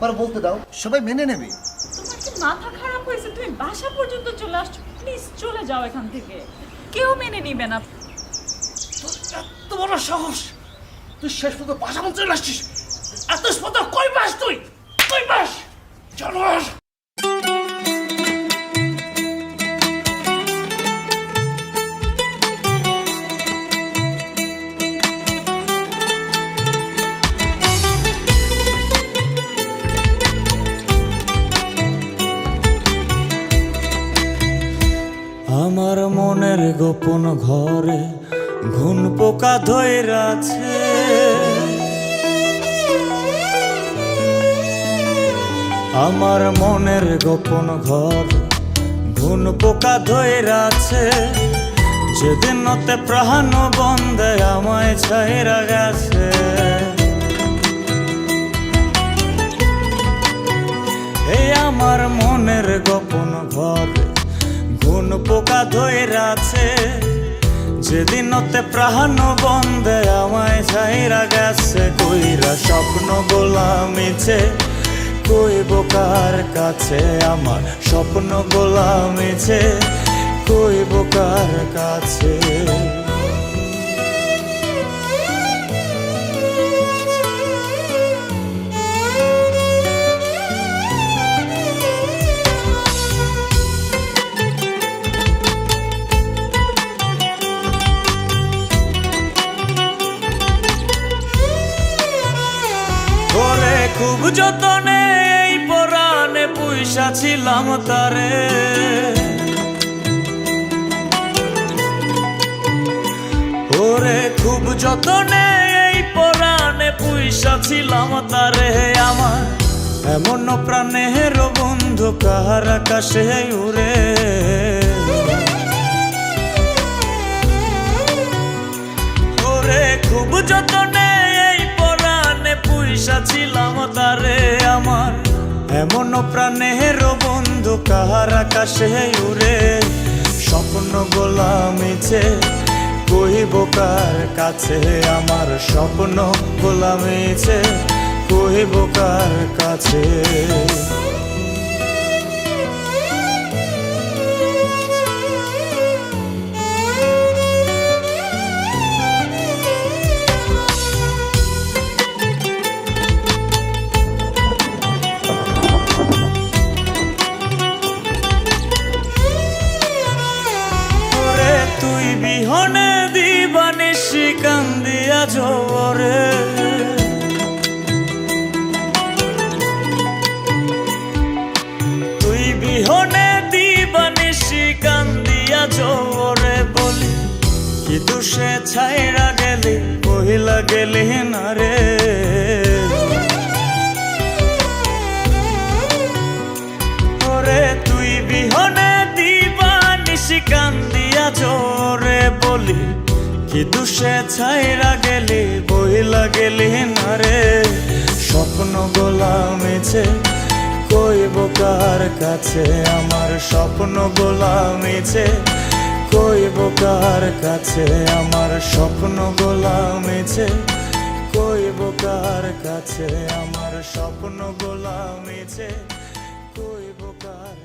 একবার বলতে দাও, সবাই মেনে নেবে। তোমার কি মাথা খারাপ হয়েছে? তুমি বাসা পর্যন্ত চলে আসছো, প্লিজ চলে যাও এখান থেকে। কেউ মেনে নিবে না। এত বড় সাহস, তুই শেষ পর্যন্ত বাসা পর্যন্ত চলে আসছিস। এত স্পর্ধা কই পাস তুই? কই পাস জানোয়ার? আমার মনের গোপন ঘরে ঘুন পোকা ধইরা আছে, আমার মনের গোপন ঘর ঘুন পোকা ধইরা আছে। যেদিন নতে প্রাণ বন্ধে আমায় ছাইরা গেছে, এই আমার মনের গোপন ঘর ঘুন পোকা ধইরা আছে। যেদিন নতে প্রাণ বন্ধে আমায় ছাইরা গেছে। কইরা স্বপ্ন গোলামিছে কইব কার কাছে, আমার স্বপ্ন গোলামিছে কইব কার কাছে। ওরে খুব যতনে এই পরাণে পুইসা ছিলাম তারে, ওরে খুব যতনে এই পরাণে পুইসা ছিলাম তারে। আমার এমন প্রাণের বন্ধু কাহার আকাশে উড়ে, ওরে খুব যতনে পুইসা ছিলাম তারে। আমার এমন প্রাণের বন্ধু কাহার আকাশে উড়ে। স্বপ্ন গোলামিছে কইব কার কাছে, আমার স্বপ্ন গোলামিছে কইব কার কাছে। তুই বিহনে দিবানিশি কান্দিয়া জোরে, তুই বিহনে দিবানিশি কান্দিয়া জোরে। বলি কি দুষে ছাইরা গেলি কহিলা গেলি না রে, ওরে তুই বিহনে দিবানিশি কান্দিয়া জোরে। বলি কি দুষে ছাইরা গেলি বইলা গেলি না রে। স্বপ্ন গোলামিছে কইব কার কাছে, আমার স্বপ্ন গোলামিছে কইব কার কাছে। আমার স্বপ্ন গোলামিছে কইব কার কাছে, আমার স্বপ্ন গোলামিছে কইব কার